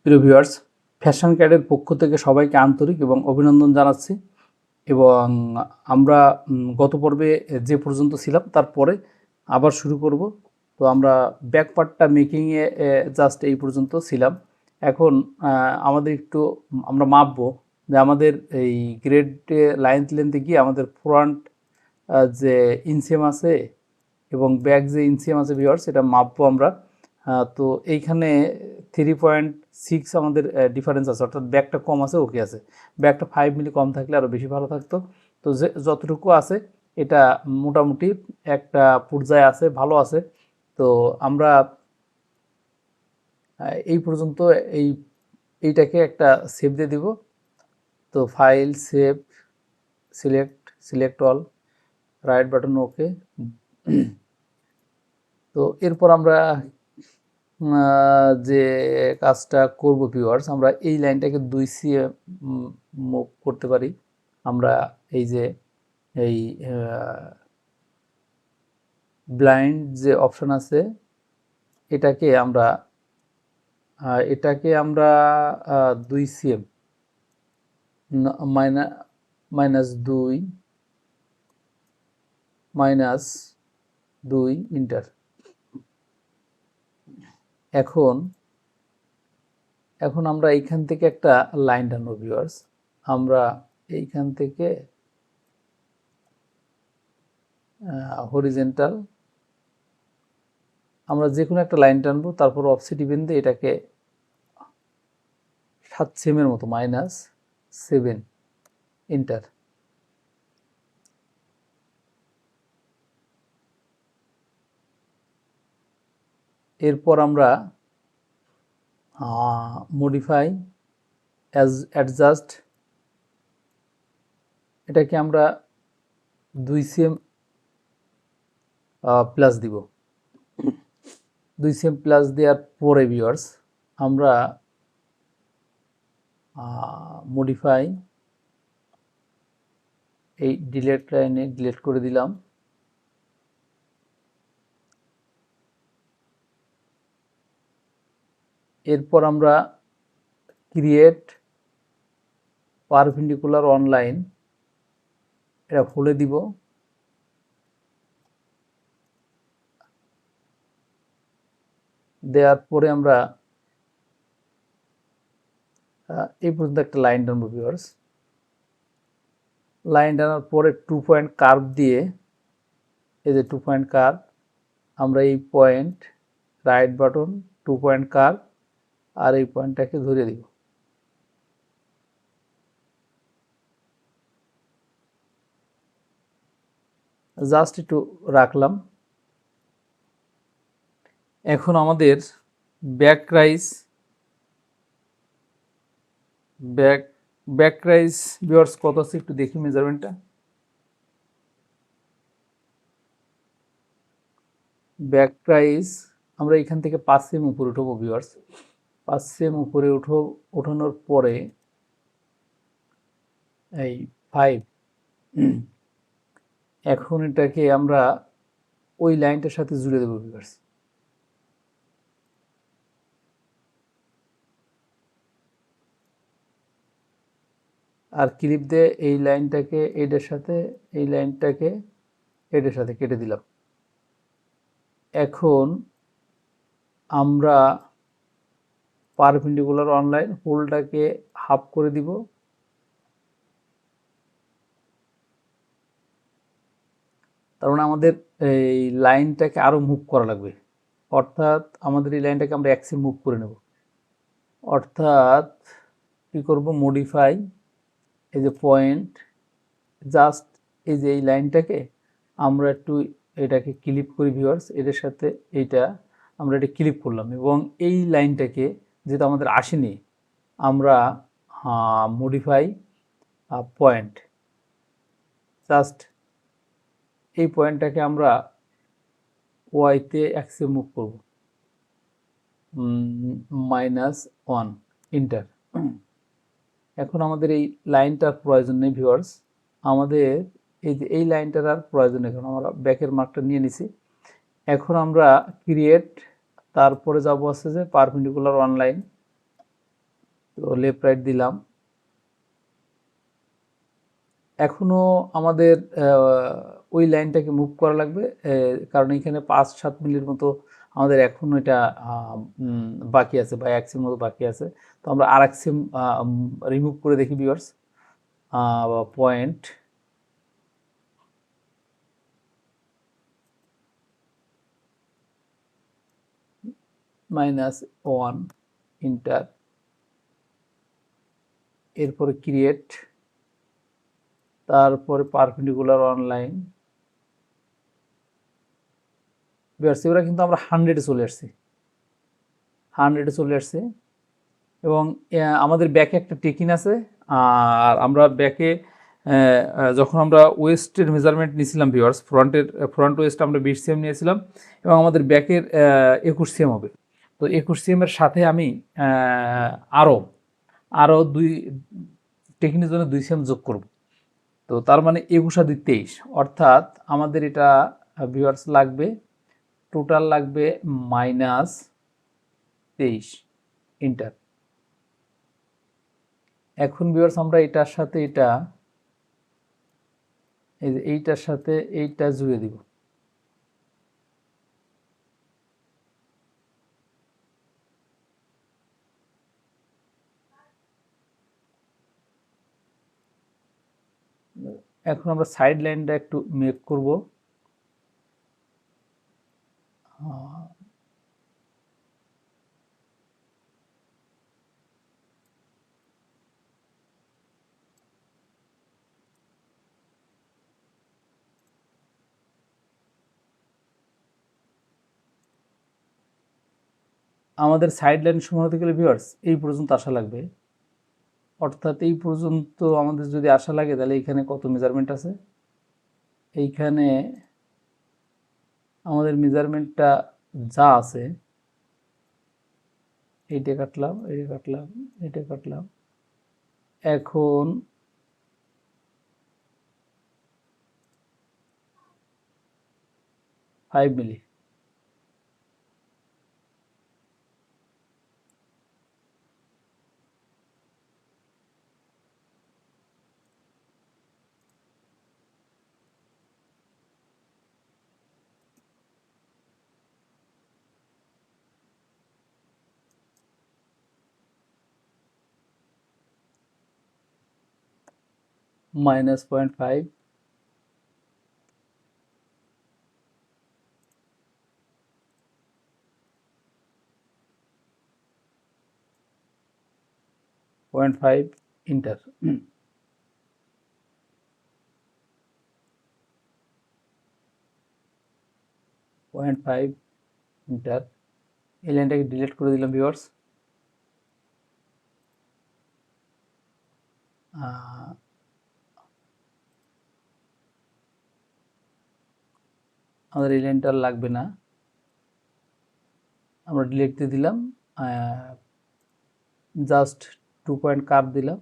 প্রিয় viewers, fashion ক্যাডের পক্ষ থেকে সবাইকে আন্তরিক এবং অভিনন্দন জানাচ্ছি। এবং আমরা গত পর্বে যে পর্যন্ত ছিলাম তারপরে আবার শুরু করব। তো আমরা ব্যাক পার্টটা মেকিংয়ে জাস্ট এই পর্যন্ত ছিলাম। এখন আমাদের একটু আমরা মাপবো যে আমাদের এই গ্রেড লেন্থে গিয়ে আমাদের ফ্রন্ট যে ইনসিয়াম আছে এবং ব্যাক যে ইনসিয়াম আছে ভিউয়ার্স, এটা মাপবো আমরা। তো এইখানে 3.6 আমাদের ডিফারেন্স আছে, অর্থাৎ ব্যাকটা কম আছে, ওকে আছে। ব্যাকটা 5 মিলি কম থাকলে আরও বেশি ভালো থাকতো। তো যে যতটুকু আছে এটা মোটামুটি একটা পর্যায়ে আছে, ভালো আছে। তো আমরা এই পর্যন্ত এইটাকে একটা সেভ দিয়ে দিব। তো file, save, select all, right button, okay. তো এরপর আমরা যে কাজটা করব ভিউয়ার্স, আমরা এই লাইনটাকে 2 সিএম মুভ করতে পারি। আমরা এই যে এই ব্লাইন্ড যে অপশন আছে এটাকে আমরা 2 সিএম -2 ইন্টার। এখন আমরা এইখান থেকে একটা লাইন টানবো ভিউয়ার্স। আমরা এইখান থেকে হরিজেন্টাল আমরা যে কোনো একটা লাইন টানবো, তারপর অফসেট ইভেন দিয়ে এটাকে 7 সেমের মতো -7 ইন্টার। এরপর আমরা মডিফাই অ্যাডজাস্ট, এটাকে আমরা 2 সিএম প্লাস দিব। 2 সিএম প্লাস দেওয়ার পরে ভিউয়ার্স আমরা মডিফাই এই ডিলেট লাইনে ডিলেট করে দিলাম। এরপর আমরা ক্রিয়েট পারপেন্ডিকুলার অনলাইন এটা খুলে দিব। দেওয়ার পরে আমরা এই পর্যন্ত একটা লাইন টানবো ভিউয়ার্স। লাইন টানার পরে 2 পয়েন্ট কার্ভ দিয়ে, এই যে 2 পয়েন্ট কার্ভ, আমরা এই point right button 2 point curve আর এই পয়েন্টটাকে ধরে দিব। জাস্ট একটু রাখলাম। এখন আমাদের ব্যাক রাইজ ভিউয়ার্স কত আছে একটু দেখি মেজারমেন্টটা। ব্যাক রাইজ আমরা এখান থেকে 5 সেম উপরে উঠবো ভিউয়ার্স। 5 সেম উপরে ওঠানোর পরে এই 5, এখন এটাকে আমরা ওই লাইনটার সাথে জুড়ে দেবো ভিউয়ার্স। আর ক্লিপ দিয়ে এই লাইনটাকে এটার সাথে, এই লাইনটাকে এটার সাথে কেটে দিলাম। এখন আমরা পারপেন্ডিকুলার অনলাইন হোলটাকে হাফ করে দিব। তার মানে আমাদের এই লাইনটাকে আরো মুভ করা লাগবে, অর্থাৎ আমাদের এই লাইনটাকে আমরা এক সেম মুভ করে নেব। অর্থাৎ কি করব, মডিফাই এই যে পয়েন্ট, জাস্ট এই যে এই লাইনটাকে আমরা একটু এটাকে ক্লিপ করি ভিউয়ার্স, এদের সাথে এইটা আমরা এটা ক্লিপ করলাম এবং এই লাইনটাকে যেহেতু আমাদের আসেনি, আমরা মডিফাই পয়েন্ট, জাস্ট এই পয়েন্টটাকে আমরা ওয়াইতে এক্সে মুভ করব, -1 ইন্টার। এখন আমাদের এই লাইনটার প্রয়োজন নেই ভিউয়ার্স, আমাদের এই যে এই লাইনটার আর প্রয়োজন নেই, কারণ আমরা ব্যাকের মার্কটা নিয়ে নিছি। এখন আমরা ক্রিয়েট, তারপরে যাব আছে যে পারপেন্ডিকুলার অনলাইন, তো লেফট রাইট দিলাম। এখনো আমাদের ওই লাইনটাকে মুভ করা লাগবে, কারণ এখানে 5-7 মিলির মতো আমাদের এখনো এটা বাকি আছে, বা 1 সেম মতো বাকি আছে। তো আমরা আর 1 সেম রিমুভ করে দেখি ভিউয়ার্স। পয়েন্ট -1 ইন্টার, এরপরে ক্রিয়েট, তারপরে পারপেন্ডিকুলার অন লাইন। ভিউয়ার্স এবার কিন্তু আমরা 100-এ চলে আসছি, 100-এ চলে আসছি। এবং আমাদের ব্যাকে একটা টেকিন আছে। আর আমরা ব্যাকে যখন আমরা ওয়েস্টের মেজারমেন্ট নিয়েছিলাম ভিউয়ার্স, ফ্রন্ট ওয়েস্ট আমরা 20 সিএম নিয়েছিলাম, এবং আমাদের ব্যাকের 21 সিএম হবে। তো 21 সিএমের সাথে আমি আরও আরও টেকিনের জন্য 2 সিএম যোগ করব। তো তার মানে 21 আর 2 23, অর্থাৎ আমাদের এটা ভিউয়ার্স লাগবে, টোটাল লাগবে -23 ইন্টার। এখন ভিউয়ার্স আমরা এটার সাথে এটা, এই যে এইটার সাথে এইটা জুড়ে দিব। এখন আমরা সাইড লাইনটা একটু মেক করব। আমাদের সাইড লাইন সমান হতে গেলে ভিউয়ার্স এই পর্যন্ত আসা লাগবে, অর্থাৎ এই পর্যন্ত আমাদের যদি আসা লাগে তাহলে এইখানে কত মেজারমেন্ট আছে, এইখানে আমাদের মেজারমেন্টটা যা আছে, এইটা কাটলাম, এইটা কাটলাম, এইটা কাটলাম। এখন -5 মিলি। -0.5, -0.5 ইন্টার। 0.5 ইন্টার। এই লাইনটাকে ডিলিট করে দিলাম ভিউয়ার্স। আমাদের এই লাইনটা লাগবে না, আমরা ডিলিট দিয়ে দিলাম। জাস্ট 2 পয়েন্ট কার্ভ দিলাম।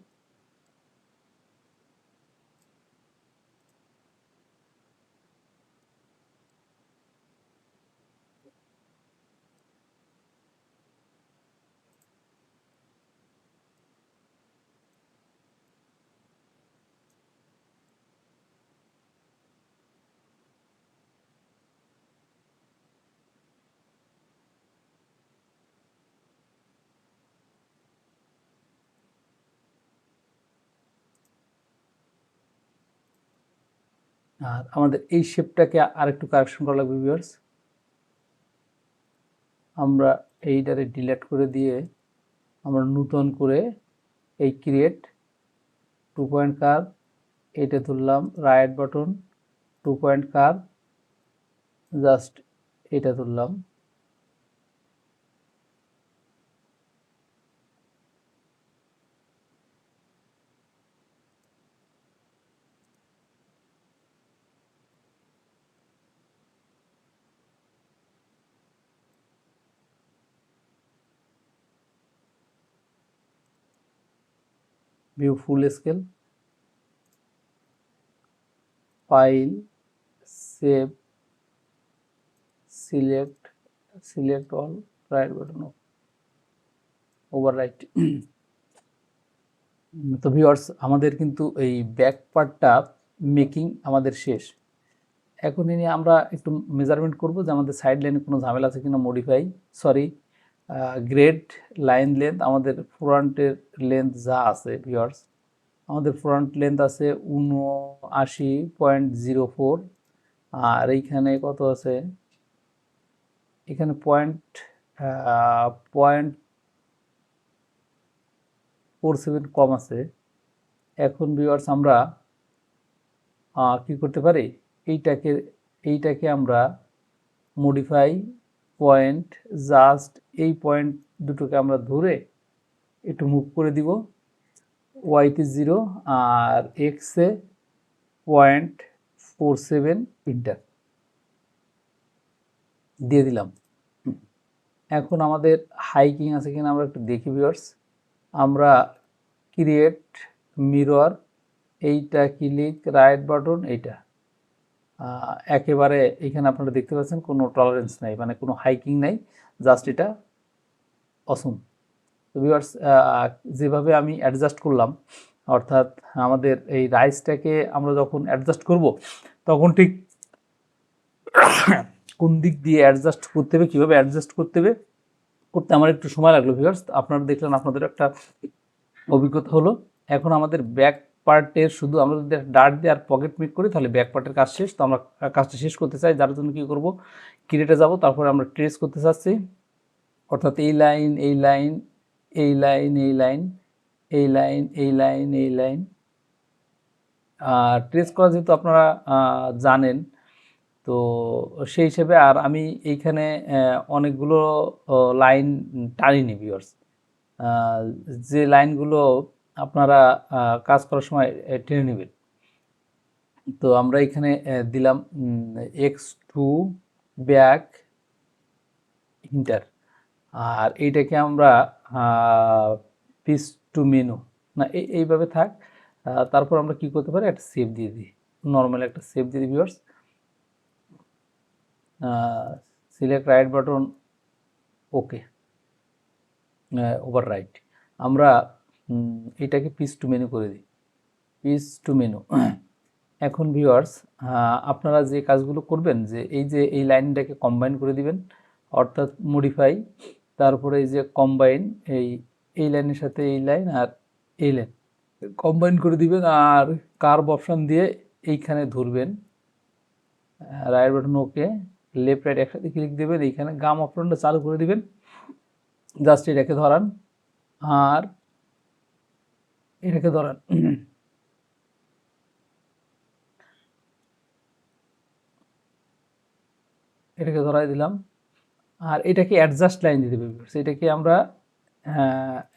আর আমাদের এই শেপটাকে আরেকটু কারেকশন করা লাগবে ভিউয়ার্স। আমরা এইটারে ডিলিট করে দিয়ে আমরা নতুন করে এই ক্রিয়েট 2 পয়েন্ট কার্ভ, এইটা ধরলাম right button 2 point curve, just এটা ধরলাম। ভিউ ফুল scale, file, save, select all, right button overwrite. তো ভিউয়ার্স, আমাদের কিন্তু এই ব্যাক পার্টটা মেকিং আমাদের শেষ। এখন নিয়ে আমরা একটু মেজারমেন্ট করব যে আমাদের সাইড লাইনে কোনো ঝামেলা আছে কিনা, গ্রেড লাইন লেন্থ, আমাদের ফ্রন্টের লেন্থ যা আছে ভিউয়ার্স, আমাদের ফ্রন্ট লেন্থ আছে 79.04, আর এইখানে কত আছে, এখানে পয়েন্ট 47 কম আছে। এখন ভিউয়ার্স আমরা কি করতে পারি, এইটাকে এইটাকে আমরা মডিফাই পয়েন্ট, জাস্ট এই পয়েন্ট দুটোকে আমরা ধরে একটু মুভ করে দিব, ওয়াইতে 0 আর এক্সে 0.47 ইন্টার দিয়ে দিলাম। এখন আমাদের হাইকিং আছে কিনা আমরা একটু দেখি ভিউয়ার্স। আমরা ক্রিয়েট মিরর, এইটা ক্লিক রাইট বাটন, এইটা একেবারে এখানে আপনারা দেখতে পাচ্ছেন কোনো টলারেন্স নাই, মানে কোনো হাইকিং নাই, জাস্ট এটা অসম। তো ভিউয়ার্স, যেভাবে আমি অ্যাডজাস্ট করলাম, অর্থাৎ আমাদের এই রাইসটাকে আমরা যখন অ্যাডজাস্ট করব তখন ঠিক কোন দিক দিয়ে অ্যাডজাস্ট করতে হবে, কীভাবে অ্যাডজাস্ট করতে হবে, করতে আমার একটু সময় লাগলো ভিউয়ার্স। আপনারা দেখলেন, আপনাদের একটা অভিজ্ঞতা হলো। এখন আমাদের ব্যাক পার্টের শুধু আমরা যদি ডার্ট দিয়ে আর পকেট মেক করি তাহলে ব্যাক পার্টের কাজ শেষ। তো আমরা কাজটা শেষ করতে চাই, যার জন্য কী করব, ক্রিয়েটে যাব, তারপরে আমরা ট্রেস করতে চাচ্ছি, অর্থাৎ এই লাইন, এই লাইন, এই লাইন, এই লাইন, এই লাইন, এই লাইন, এই লাইন ট্রেস করা যেহেতু আপনারা জানেন, তো সেই হিসেবে আর আমি এইখানে অনেকগুলো লাইন টানিনি ভিউয়ার্স, যে লাইনগুলো আপনারা কাজ করার সময় টেনে নেবেন। তো আমরা এখানে দিলাম X2 ব্যাক ইন্টার, আর এইটাকে আমরা পিস টু মেনু না, এইভাবে থাক। তারপর আমরা কি করতে পারি, একটা সেভ দিয়ে দিই, নর্মাল একটা সেভ দিয়ে দিই ভিউয়ার্স। সিলেক্ট রাইট বাটন, ওকে, ওভার রাইট। আমরা এটাকে পিস টু মেনু করে দিই, পিস টু মেনু। এখন ভিউয়ার্স, আপনারা যে কাজগুলো করবেন, যে এই লাইনটাকে কম্বাইন করে দিবেন, অর্থাৎ মডিফাই, তারপরে এই যে কম্বাইন, এই লাইনের সাথে এই লাইন আর এই লাইন কম্বাইন করে দিবেন, আর কার্ভ অপশান দিয়ে এইখানে ধরবেন, রাইট বাটন ওকে, লেফট রাইট একসাথে ক্লিক দেবেন, এইখানে গাম অপশনটা চালু করে দিবেন, জাস্ট এটাকে ধরান আর এটাকে ধরান, এটাকে ধরাই দিলাম, আর এটাকে অ্যাডজাস্ট লাইন দিতে হবে। এটাকে আমরা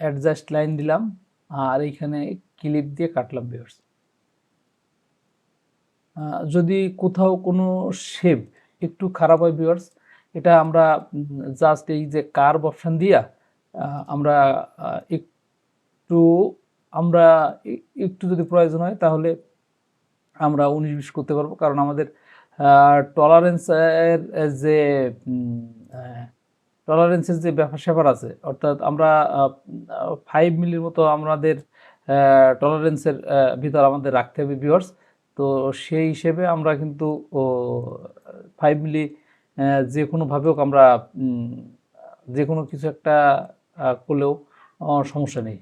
অ্যাডজাস্ট লাইন দিলাম, আর এইখানে ক্লিপ দিয়ে কাটলাম ভিউয়ার্স। যদি কোথাও কোনো শেপ একটু খারাপ হয় ভিউয়ার্স, এটা আমরা জাস্ট এই যে কার্ভ অপশান দিয়া আমরা একটু আমরা একটু যদি প্রয়োজন হয় তাহলে আমরা 19-20 করতে পারবো, কারণ আমাদের টলারেন্সের যে টলারেন্সের যে ব্যাপার স্যাপার আছে, অর্থাৎ আমরা 5 মিলির মতো আমাদের টলারেন্সের ভিতর আমাদের রাখতে হবে ভিউয়ার্স। তো সেই হিসেবে আমরা কিন্তু 5 মিলি যে কোনোভাবে হোক আমরা যে কোনো কিছু একটা করলেও সমস্যা নেই।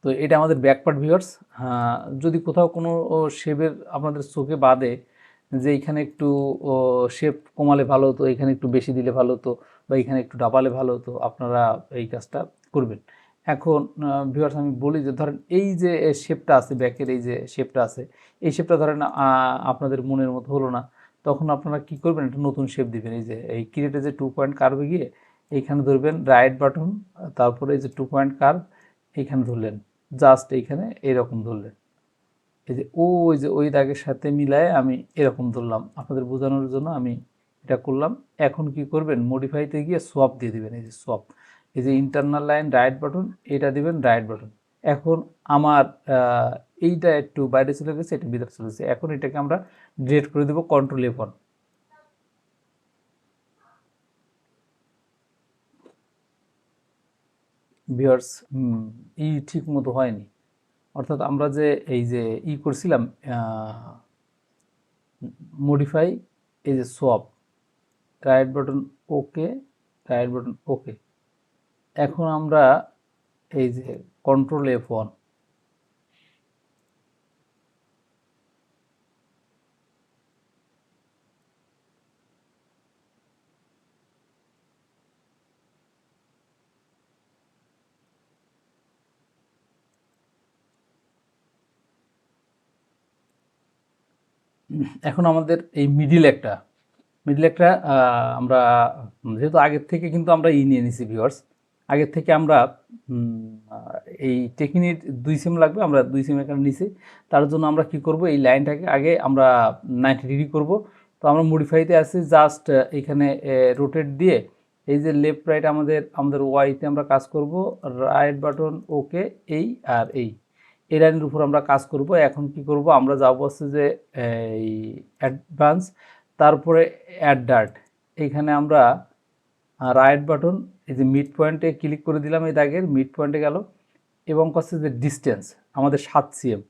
তো এটা আমাদের ব্যাক পার্ট ভিউয়ার্স। যদি কোথাও কোনো শেপের আপনাদের চোখে বাদে যে এইখানে একটু শেপ কমালে ভালো হতো, এখানে একটু বেশি দিলে ভালো হতো, বা এখানে একটু ডাবালে ভালো হতো, আপনারা এই কাজটা করবেন। এখন ভিউয়ার্স আমি বলি যে ধরেন এই যে শেপটা আছে, ব্যাকের এই যে শেপটা আছে, এই শেপটা ধরেন আপনাদের মনের মতো হলো না, তখন আপনারা কি করবেন, একটা নতুন শেপ দিবেন। এই যে এই ক্রিয়েটে যে 2 পয়েন্ট কার্ভে গিয়ে এইখানে ধরবেন রাইট বাটন, তারপরে এই যে 2 পয়েন্ট কার্ভ এইখানে ধরলেন, জাস্ট এইখানে এরকম ধরলেন, এই যে ওই দাগের সাথে মিলায় আমি এরকম ধরলাম, আপনাদের বোঝানোর জন্য আমি এটা করলাম। এখন কি করবেন, মডিফাইতে গিয়ে সোয়াপ দিয়ে দিবেন, এই যে সোয়াপ, এই যে ইন্টারনাল লাইন রাইট বাটন, এটা দিবেন রাইট বাটন। এখন আমার এইটা একটু বাইরে চলে গেছে, এটা ভিতরে চলে গেছে, এখন এটাকে আমরা ডিলিট করে দেবো কন্ট্রোল F1। ভিউয়ার্স ঠিক মতো হয়নি, অর্থাৎ আমরা যে এই যে করছিলাম মডিফাই, এই যে swap, right button okay, right button okay. এখন আমরা এই যে কন্ট্রোল F1, এখন আমাদের এই মিডিল একটা আমরা যেহেতু আগের থেকে কিন্তু আমরা নিয়ে নিছি ভিউয়ার্স, আগের থেকে আমরা এই টেকনিক 2 সিম লাগবে, আমরা 2 সিম এখানে নিছি। তার জন্য আমরা কি করব, এই লাইনটাকে আগে আমরা 90 ডিগ্রি করব। তো আমরা মডিফাইতে আছি, জাস্ট এখানে রোটেট দিয়ে এই যে লেফট রাইট আমাদের ওয়াইতে আমরা কাজ করব, রাইট বাটন ওকে, এই আর এই লাইনের উপর আমরা কাজ করব। এখন কি করব, আমরা যাবো হচ্ছে যে এই অ্যাডভান্স, তারপরে অ্যাড ডার্ট, এইখানে আমরা রাইট বাটন এই যে মিড পয়েন্টে ক্লিক করে দিলাম, এই দাগের মিড পয়েন্টে গেল, এবং হচ্ছে যে ডিস্টেন্স আমাদের 7 সিএম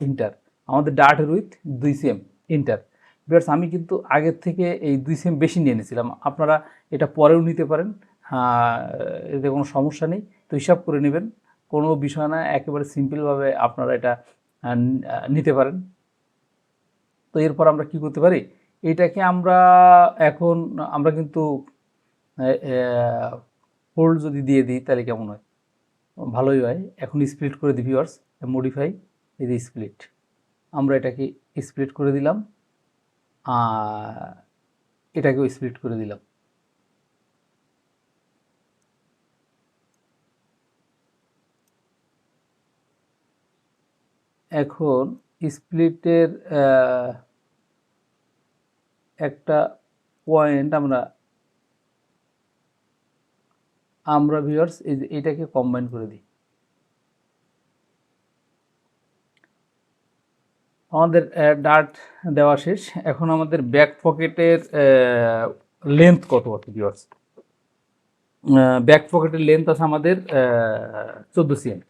ইন্টার, আমাদের ডার্টের উইথ 2 সিএম ইন্টার। বিকজ আমি কিন্তু আগের থেকে এই 2 সিএম বেশি নিয়ে নিয়েছিলাম, আপনারা এটা পরেও নিতে পারেন, এতে কোনো সমস্যা নেই। তো হিসাব করে নেবেন, কোনো বিষয় না, একেবারে সিম্পলভাবে আপনারা এটা নিতে পারেন। তো এরপর আমরা কি করতে পারি, এটাকে আমরা এখন আমরা কিন্তু ফোল্ড যদি দিয়ে দিই তাহলে কেমন হয়, ভালোই হয়। এখন স্প্লিট করে দিই ভিউয়ার্স, মডিফাই, এই যে স্প্লিট, আমরা এটাকে স্প্লিট করে দিলাম, আর এটাকেও স্প্লিট করে দিলাম। এখন স্প্লিটের একটা পয়েন্ট আমরা ভিউয়ার্স এই যে এটাকে কম্বাইন করে দিই। আমাদের ডার্ট দেওয়া শেষ। এখন আমাদের ব্যাক পকেটের লেন্থ কত আছে ভিউয়ার্স, ব্যাক পকেটের লেন্থ আছে আমাদের 14 সিএম।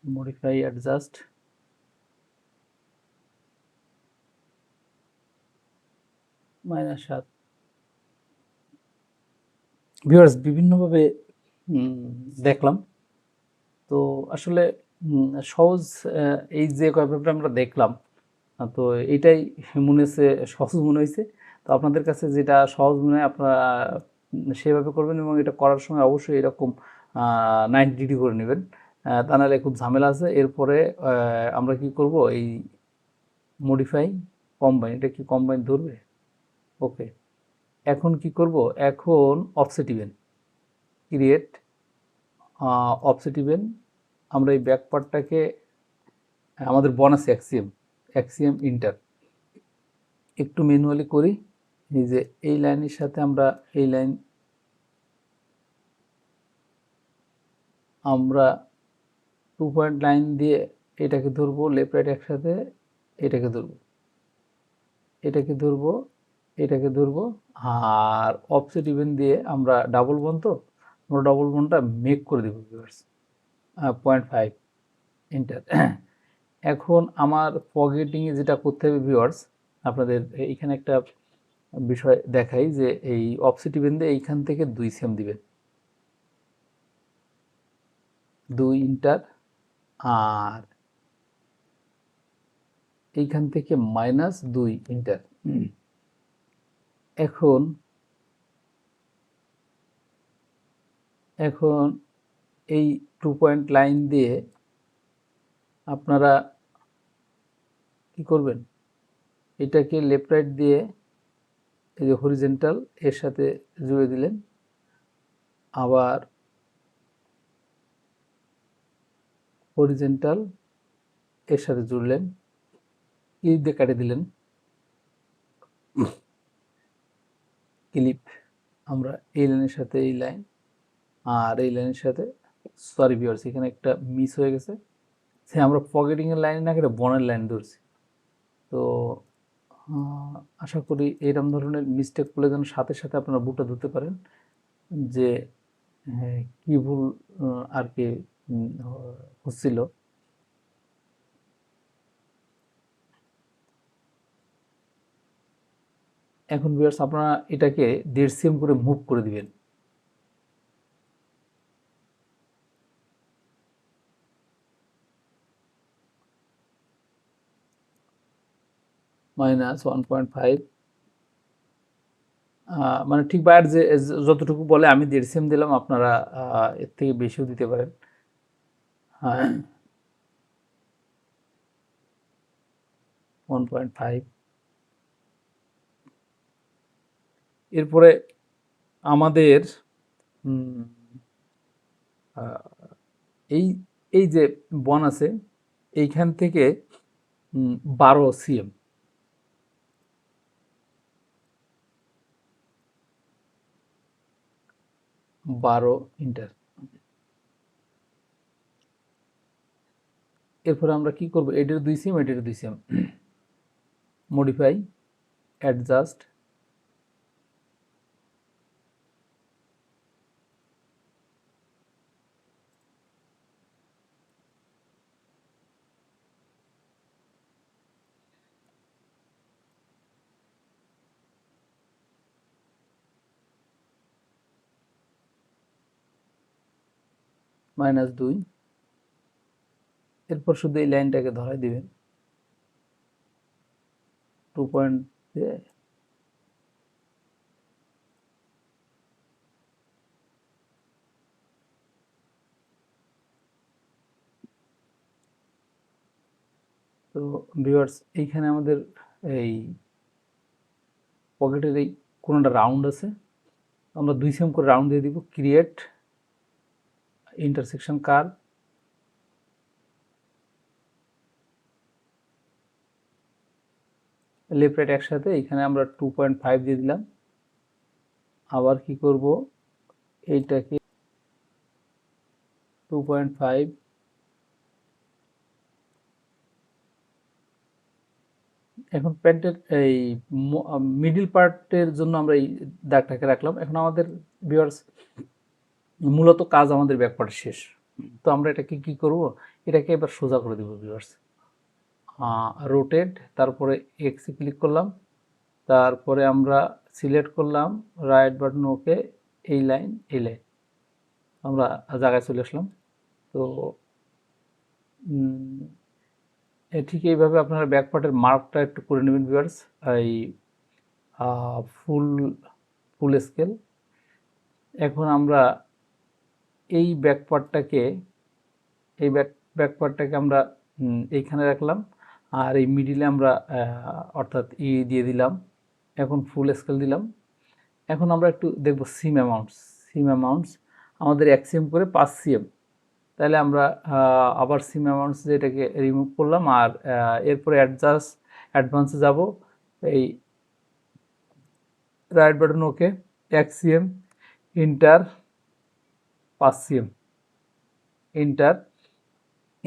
Modify, adjust, -7। ভিউয়ার্স বিভিন্নভাবে দেখলাম, তো আসলে সহজ, এই যে কয়েকভাবে আমরা দেখলাম, তো এইটাই মনে হচ্ছে সহজ মনে হয়েছে। তো আপনাদের কাছে যেটা সহজ মনে হয় আপনারা সেভাবে করবেন, এবং এটা করার সময় অবশ্যই এরকম 90 ডিগ্রি করে নেবেন, তা নাহলে খুব ঝামেলা আছে। এরপরে আমরা কি করব, এই মডিফাই, কম্বাইন, এটা কি কম্বাইন ধরবে, ওকে। এখন কি করব, এখন offset event, create offset event, আমরা এই ব্যাক পার্টটাকে আমাদের বোনাস এক্সিএম ইন্টার একটু ম্যানুয়ালি করি। এই যে এই লাইনের সাথে আমরা এই লাইন আমরা 2 পয়েন্ট লাইন দিয়ে এটাকে ধরবো, লেফট রাইট একসাথে, এটাকে ধরবো, এটাকে ধরবো, এটাকে ধরবো, আর অফসেট ইভেন্ট দিয়ে আমরা ডাবল বন, তো আমরা ডাবল বনটা মেক করে দেবো ভিউয়ার্স, 0.5 ইন্টার। এখন আমার ফরগেটিংয়ে যেটা করতে হবে ভিউয়ার্স, আপনাদের এইখানে একটা বিষয় দেখাই, যে এই অফসেট ইভেন্ট দিয়ে এইখান থেকে 2 সিএম দিবেন, 2 ইন্টার, আর এইখান থেকে -2 ইন্টার। এখন এখন এই 2 পয়েন্ট লাইন দিয়ে আপনারা কি করবেন, এটাকে লেফট রাইট দিয়ে এই যে হরিজেন্টাল এর সাথে জুড়ে দিলেন, আবার হরিজেন্টাল এর সাথে জুড়লেন, ক্লিপ দিয়ে কেটে দিলেন, ক্লিপ আমরা এই লাইনের সাথে এই লাইন আর এই লাইনের সাথে, সরি ভিউয়ার্স এখানে একটা মিস হয়ে গেছে, সে আমরা পকেটিং এর লাইন না কেটে বনের লাইন ধরছি। তো আশা করি এরকম ধরনের মিস্টেক করলে যেন সাথে সাথে আপনারা বুটটা ধরতে পারেন যে হ্যাঁ কি ভুল আর কি হচ্ছিল। এখন ভিউয়ার্স আপনারা এটাকে 1.5 cm করে মুভ করে দিবেন। -1.5 মানে ঠিক বাইর যে যতটুকু বলে আমি 1.5 cm দিলাম, আপনারা এর থেকে বেশিও দিতে পারেন। হ্যাঁ 1.5। এরপরে আমাদের এই এই যে বন আছে এইখান থেকে 12 cm, 12 ইন্টার। এরপরে আমরা কি করব, এটার 2 cm এটার 2 cm, মডিফাই, অ্যাডজাস্ট, -2। এরপর শুধু এই লাইনটাকে ধরাই দিবেন 2 পয়েন্ট দিয়ে। তো ভিউয়ার্স এইখানে আমাদের এই পকেটের এই কোনটা রাউন্ড আছে, আমরা 2 cm করে রাউন্ড দিয়ে দিব, create intersection curve, left right একসাথে, এখানে আমরা 2.5 দিয়ে দিলাম। আবার কি করব, এইটাকে 2.5, এখন প্যান্টের এই মিডিল পার্টের জন্য আমরা এই দাগটাকে রাখলাম। এখন আমাদের ভিউয়ার্স মূলত কাজ আমাদের ব্যাক পার্ট শেষ। তো আমরা এটাকে কি করব, এটাকে এবার সোজা করে দেব ভিউয়ার্স। রোটেট, তারপরে এক্সে ক্লিক করলাম, তারপরে আমরা সিলেক্ট করলাম রাইট বাটন ওকে, এই লাইন এই লাইন, আমরা জায়গায় চলে আসলাম। তো ঠিক এইভাবে আপনারা ব্যাক পার্টের মার্কটা একটু করে নেবেন ভিউয়ার্স, এই ফুল স্কেল। এখন আমরা এই ব্যাক পার্টটাকে আমরা এইখানে রাখলাম, আর এই মিডিলে আমরা অর্থাৎ দিয়ে দিলাম। এখন ফুল স্কেল দিলাম। এখন আমরা একটু দেখব সিম অ্যামাউন্টস আমাদের 1 cm করে 5 cm, তাহলে আমরা আবার সিম অ্যামাউন্টস যেটাকে রিমুভ করলাম, আর এরপরে অ্যাডভান্সে যাব, এই রাইট বাটন ওকে, 1 cm, ইন্টার, 5 cm, ইন্টার।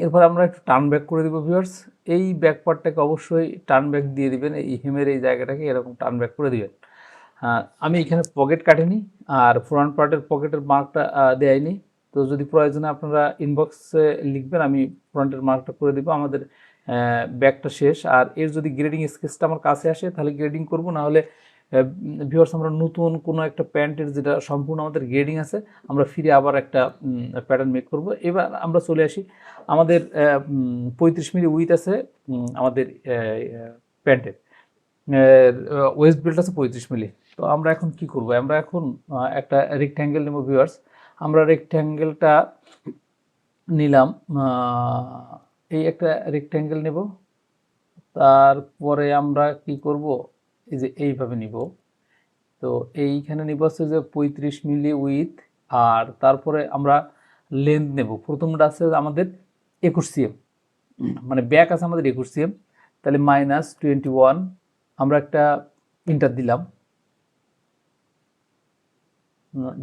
এরপর আমরা একটু টার্ন ব্যাক করে দেবো ভিউয়ার্স। এই ব্যাক পার্টটাকে অবশ্যই টার্ন ব্যাক দিয়ে দিবেন, এই হেমের এই জায়গাটাকে এরকম টার্ন ব্যাক করে দিবেন। আমি এখানে পকেট কাটিনি, আর ফ্রন্ট পার্টের পকেটের মার্কটা দেয়নি। তো যদি প্রয়োজনে আপনারা ইনবক্সে লিখবেন, আমি ফ্রন্টের মার্কটা করে দেবো। আমাদের ব্যাকটা শেষ, আর এর যদি গ্রেডিং স্কেচটা আমার কাছে আসে তাহলে গ্রেডিং করব, না হলে ভিউয়ার্স আমরা নতুন কোনো একটা প্যান্টের যেটা সম্পূর্ণ আমাদের গ্রেডিং আছে আমরা ফিরে আবার একটা প্যাটার্ন মেক করব। এবার আমরা চলে আসি, আমাদের 35 মিলি উইথ আছে আমাদের প্যান্টের, ওয়েস্ট বেল্ট আছে 35 মিলি। তো আমরা এখন কি করব, আমরা এখন একটা রেক্ট্যাঙ্গেল নেব ভিউয়ার্স। আমরা রেক্ট্যাঙ্গেলটা নিলাম, এই একটা রেক্ট্যাঙ্গেল নেব, তারপরে আমরা কি করব, এই যে এইভাবে নিব। তো এইখানে নিব হচ্ছে যে 35 মিলি উইথ, আর তারপরে আমরা লেন্থ নেব। প্রথমটা আছে আমাদের 21 cm, মানে ব্যাক আছে আমাদের 21 cm, তাহলে -21 আমরা একটা ইন্টার দিলাম।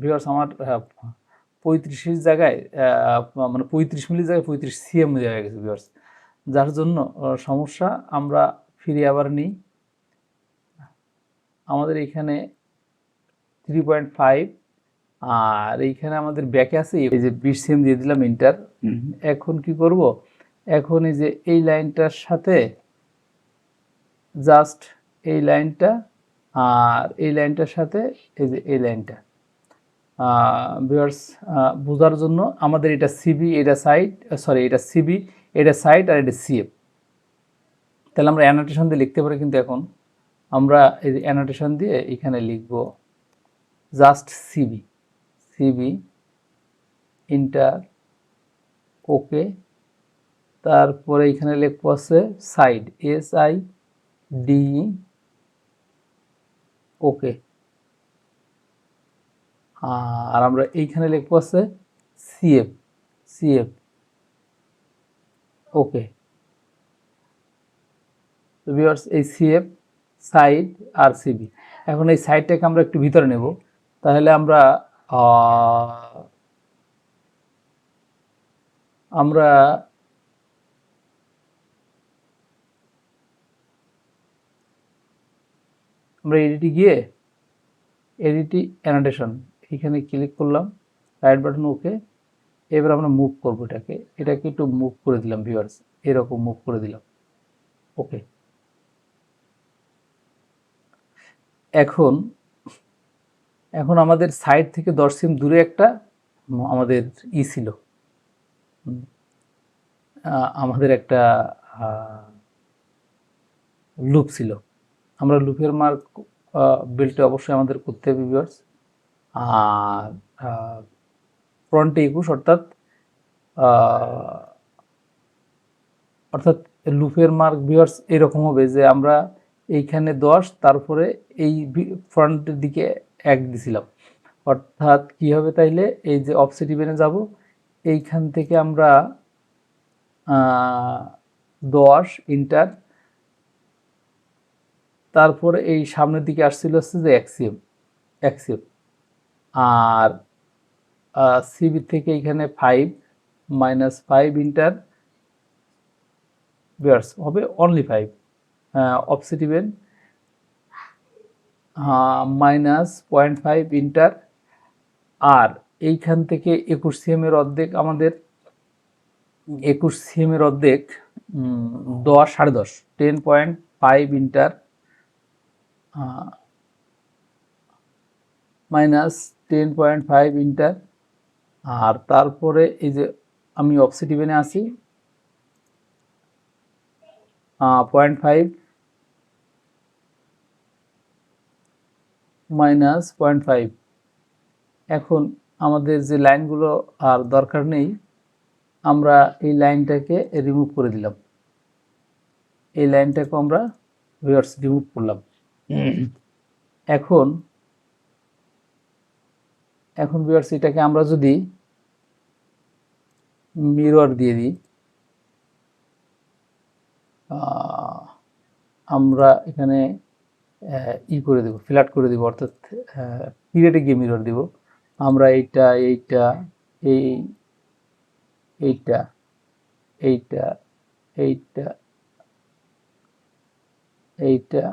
ভিউয়ার্স আমার 35 জায়গায় মানে 35 মিলি জায়গায় 35 সিএম হয়ে গেছে ভিউয়ার্স, যার জন্য সমস্যা। আমরা ফিরে আবার নিই। আমাদের এখানে 3.5 আর এইখানে আমাদের ব্যাকে আছে এই যে 20 সিএম দিয়ে দিলাম ইন্টার। এখন কি করব, এখন এই যে এই লাইনটার সাথে জাস্ট এই লাইনটা আর এই লাইনটার সাথে এই যে এই লাইনটা ভিউয়ার্স বোঝার জন্য আমাদের এটা সিবি, এটা সাইড, সরি এটা সিবি, এটা সাইড আর এটা সিএফ। তাহলে আমরা অ্যানোটেশন দিয়ে লিখতে পারি, কিন্তু এখন আমরা এই যে অ্যানোটেশন দিয়ে এখানে লিখব জাস্ট সিবি, সিবি ইন্টার ওকে। তারপরে এখানে লিখবো আছে সাইড, SID ওকে। আর আমরা এইখানে লিখবো আছে সিএফ, সিএফ ওকে। তো ভিউয়ার্স এই সিএফ সাইড আর সিবি, এখন এই সাইডটাকে আমরা একটু ভিতরে নেব। তাহলে আমরা আমরা আমরা এডিটে গিয়ে এডিটি অ্যানোটেশন এখানে ক্লিক করলাম, রাইট বাটন ওকে। এবার আমরা মুভ করবো এটাকে, এটাকে একটু মুভ করে দিলাম ভিউয়ার্স, এরকম মুভ করে দিলাম ওকে। এখন এখন আমাদের সাইড থেকে 10 সিম দূরে একটা আমাদের ছিল, আমাদের একটা লুপ ছিল। আমরা লুপের মার্ক বিলটা অবশ্যই আমাদের করতে হবে ভিউয়ার্স। আর ফ্রন্টে 21 অর্থাৎ লুপের মার্ক ভিউয়ার্স এরকম হবে যে আমরা এইখানে 10, তারপরে এই ফ্রন্টের দিকে 1 দিছিলাম। অর্থাৎ কি হবে তাইলে, এই যে অফসেট ইভেনে যাব, এইখান থেকে আমরা 10 ইন্টার, তারপরে এই সামনের দিকে আসছিল হচ্ছে যে এক্সিএম, এক্সিএম। আর সিবি থেকে এখানে 5 -5 ইন্টার ভিউয়ার্স হবে অনলি 5। Offset even -0.5 enter. আর এইখান থেকে 21 সিএম এর অর্ধেক, আমাদের 21 সিএম এর অর্ধেক 10 10.5 10.5 ইন্টার -10.5 ইন্টার। আর তারপরে এই যে আমি অফসেট ইভেনে আছি 0.5 -0.5। এখন আমাদের যে লাইনগুলো আর দরকার নেই, আমরা এই লাইনটাকে রিমুভ করে দিলাম, এই লাইনটাকে আমরা ভিউয়ার্স রিমুভ করলাম। এখন ভিউয়ার্স এটাকে আমরা যদি মিরর দিয়ে দিই, আমরা এখানে করে দেব, ফ্ল্যাট করে দেব, অর্থাৎ পিরিয়ডে গিয়ে মিরর দেব। আমরা এইটা এইটা এই এইটা এইটা এইটা এইটা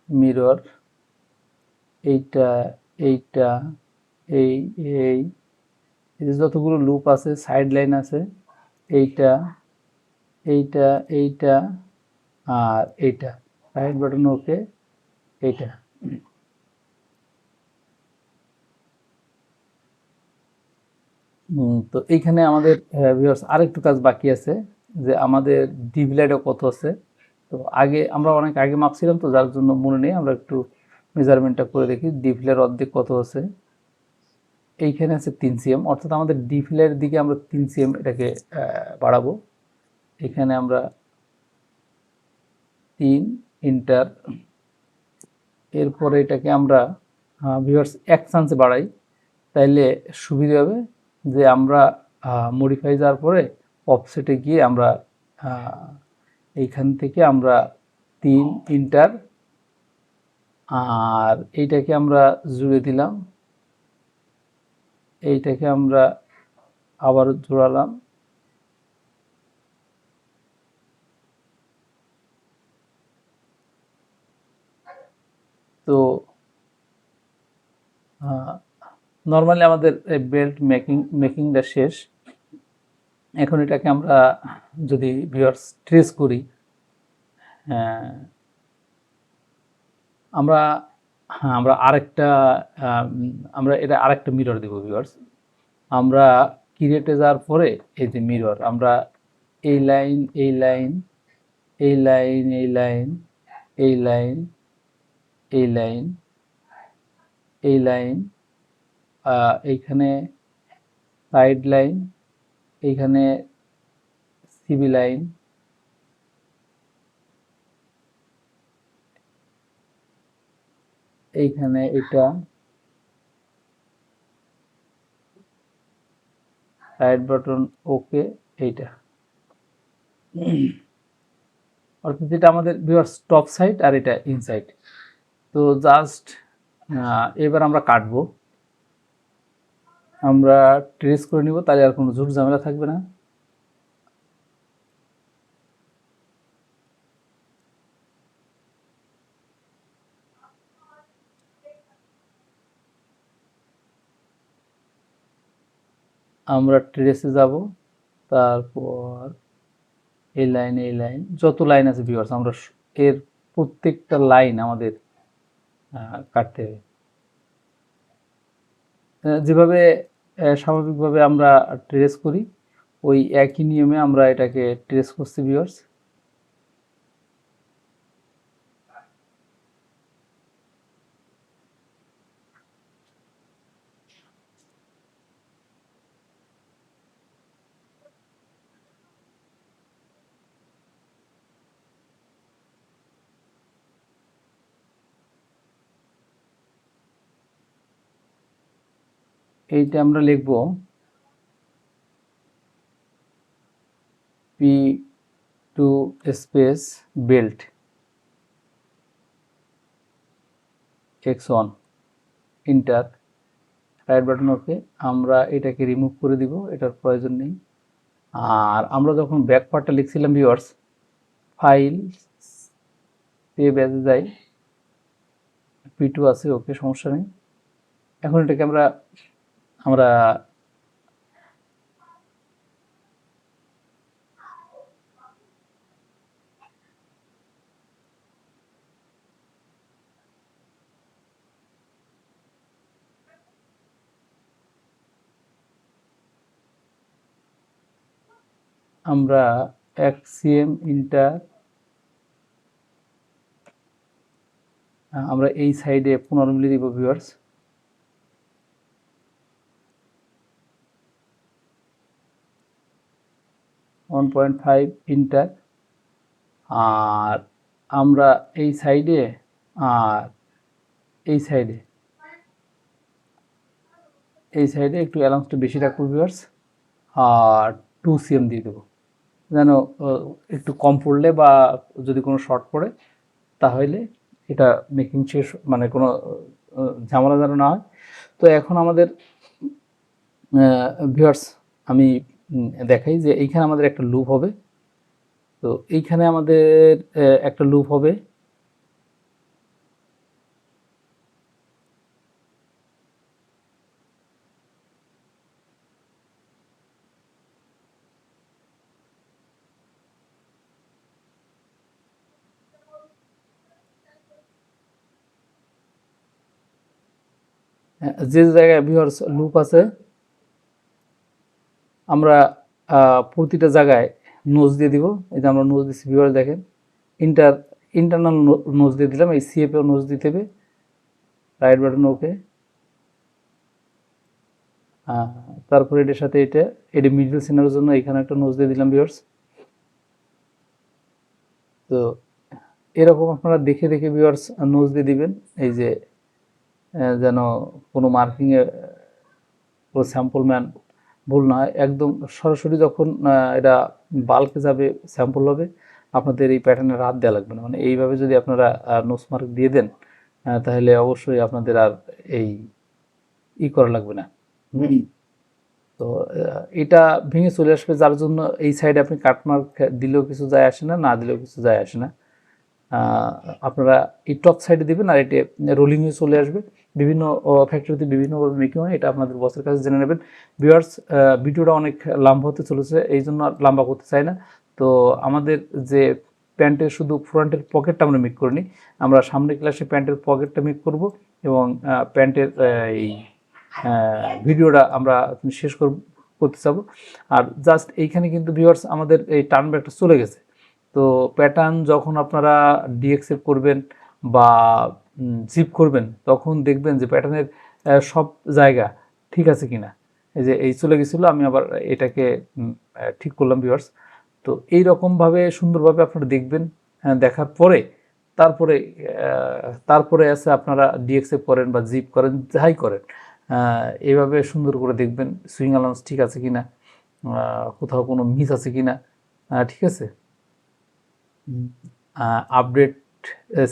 মিরর, এইটা এইটা এই এই যতগুলো লুপ আছে, সাইড লাইন আছে, এইটা এইটা এইটা আর এইটা, রাইট বাটন ওকে। এইটা তো এইখানে আমাদের ভিউয়ার্স আরেকটু কাজ বাকি আছে, যে আমাদের ডিভিলাইডও কত আছে। তো আগে আমরা অনেক আগে মাপছিলাম, তো যার জন্য মনে নেই, আমরা একটু মেজারমেন্টটা করে দেখি। ডিভিলার অর্ধেক কত আছে, এইখানে আছে 3 সিএম, অর্থাৎ আমাদের ডিভিলার দিকে আমরা 3 সিএম এটাকে বাড়াবো। এখানে আমরা 3 ইন্টার, এরপরে এটাকে আমরা ভিউয়ার্স 1 চান্সে বাড়াই, তাইলে সুবিধা হবে যে আমরা মডিফাই যাওয়ার পরে অফসেটে গিয়ে আমরা এইখান থেকে আমরা 3 ইন্টার আর এইটাকে আমরা জুড়ে দিলাম, এইটাকে আমরা আবার জোড়ালাম, তো নর্মালি আমাদের বেল্ট মেকিংটা শেষ। এখন এটাকে আমরা যদি ভিউয়ার্স ট্রেস করি, আমরা আমরা আরেকটা আমরা এটা আরেকটা মিরর দেব ভিউয়ার্স। আমরা ক্রিয়েটে যাওয়ার পরে এই যে মিরর, আমরা এই লাইন এই লাইন এই লাইন এই লাইন এই লাইন এই লাইন এই লাইন এইখানে সাইড লাইন, এইখানে সিবি লাইন, এইখানে এটা রাইট বাটন ওকে, এইটা অর্থাৎ এটা আমাদের ভিউয়ার্স টপ সাইড আর এটা ইনসাইড। তো জাস্ট এবার আমরা কাটবো, আমরা ট্রেস করে নিব, তাহলে আর কোনো ঝুট ঝামেলা থাকবে না। আমরা ট্রেসে যাব, তারপর এই লাইন এই লাইন যত লাইন আছে ভিউয়ার্স, আমরা এর প্রত্যেকটা লাইন আমাদের কাটতে হবে। যেভাবে স্বাভাবিকভাবে আমরা ট্রেস করি ওই একই নিয়মে আমরা এটাকে ট্রেস করছি ভিউয়ার্স। এইটা আমরা লিখব P2 space belt x1 inter, right button ওকে। আমরা এটাকে রিমুভ করে দিব, এটার প্রয়োজন নেই। আর আমরা যখন ব্যাক পার্টটা লিখছিলাম ভিউয়ার্স, ফাইল সেভ অ্যাজে যাই, P2 আছে, ওকে সমস্যা নেই। এখন এটাকে আমরা আমরা আমরা XCM ইন্টার, আমরা এই সাইডে 15 মিলি দিব ভিউয়ার্স। (1.5) ইন্টার, আর আমরা এই সাইডে আর এই সাইডে একটু অ্যালাউন্সটা বেশি রাখবো ভিউয়ার্স, আর 2 cm দিয়ে দেবো, যেন একটু কম পড়লে বা যদি কোনো শর্ট পড়ে তাহলে এটা মেকিং শেষ, মানে কোনো ঝামেলা যেন না হয়। তো এখন আমাদের ভিউয়ার্স আমি দেখাই যে এইখানে আমাদের একটা লুপ হবে। তো এইখানে আমাদের একটা লুপ হবে, যে জায়গায় ভিউয়ার্স লুপ আছে আমরা প্রতিটা জায়গায় নোজ দিয়ে দিব। এই যে আমরা নোজ দিচ্ছি ভিউয়ার্স, দেখেন ইন্টারনাল নোজ দিয়ে দিলাম, এই সিএফেও নোজ দিতে হবে, রাইট বাটন ওকে। তারপরে এটার সাথে এটা মিডল সিনারের জন্য এখানে একটা নোজ দিয়ে দিলাম ভিউয়ার্স। তো এরকম আপনারা দেখে দেখে ভিউয়ার্স নোজ দিয়ে দিবেন, এই যে যেন কোনো মার্কিংয়ে পুরো স্যাম্পল ম্যান ভুল না হয়, একদম সরাসরি যখন এটা বাল্কে যাবে স্যাম্পল হবে, আপনাদের এই প্যাটার্নে হাত দেওয়া লাগবে না। মানে এইভাবে যদি আপনারা নোজ মার্ক দিয়ে দেন তাহলে অবশ্যই আপনাদের আর এই করা লাগবে না। তো এটা ভেঙে চলে আসবে, যার জন্য এই সাইডে আপনি কাটমার্ক দিলেও কিছু যায় আসে না, না দিলেও কিছু যায় আসে না। আপনারা এই টপ সাইডে দিবেন আর এটা রোলিং হয়ে চলে আসবে। বিভিন্ন ফ্যাক্টরিতে বিভিন্নভাবে মেকিং হয়, এটা আপনাদের বসের কাছে জেনে নেবেন। ভিউয়ার্স, ভিডিওটা অনেক লম্বা হতে চলেছে, এই জন্য আর লম্বা করতে চাই না। তো আমাদের যে প্যান্টের শুধু ফ্রন্টের পকেটটা আমরা মেক করিনি, আমরা সামনের ক্লাসে প্যান্টের পকেটটা মেক করব এবং প্যান্টের এই ভিডিওটা আমরা শেষ করতে চাবো। আর জাস্ট এইখানে কিন্তু ভিউয়ার্স আমাদের এই টার্ন ব্যাকটা চলে গেছে। তো প্যাটার্ন যখন আপনারা ডিএক্সএফ করবেন বা জিপ করবেন, তখন দেখবেন যে প্যাটার্নের সব জায়গা ঠিক আছে কিনা। এই যে এই চলে গেছিলো, আমি আবার এটাকে ঠিক করলাম ভিউয়ার্স। তো এই রকমভাবে সুন্দরভাবে আপনারা দেখবেন, দেখার পরে তারপরে আছে আপনারা ডিএক্সএফ করেন বা জিপ করেন, যাই করেন এইভাবে সুন্দর করে দেখবেন সুইং অ্যালাউন্স ঠিক আছে কিনা, কোথাও কোনো মিস আছে কিনা। ঠিক আছে, আপডেট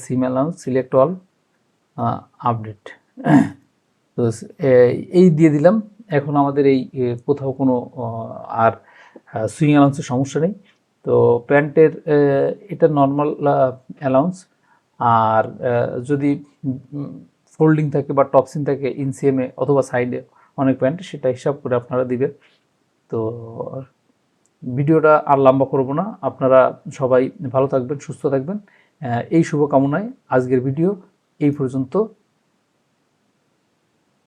সিম অ্যালাউন্স, সিলেক্ট অল, আপডেট। তো এই দিয়ে দিলাম। এখন আমাদের এই কোথাও কোনো আর সুইং অ্যালাউন্সের সমস্যা নেই। তো প্যান্টের এটা নর্মাল অ্যালাউন্স, আর যদি ফোল্ডিং থাকে বা টপসিন থাকে ইনসিএমে অথবা সাইডে অনেক প্যান্ট, সেটা হিসাব করে আপনারা দিবেন। তো ভিডিওটা আর লম্বা করব না, আপনারা সবাই ভালো থাকবেন, সুস্থ থাকবেন, এই শুভকামনায় আজকের ভিডিও এই পর্যন্ত।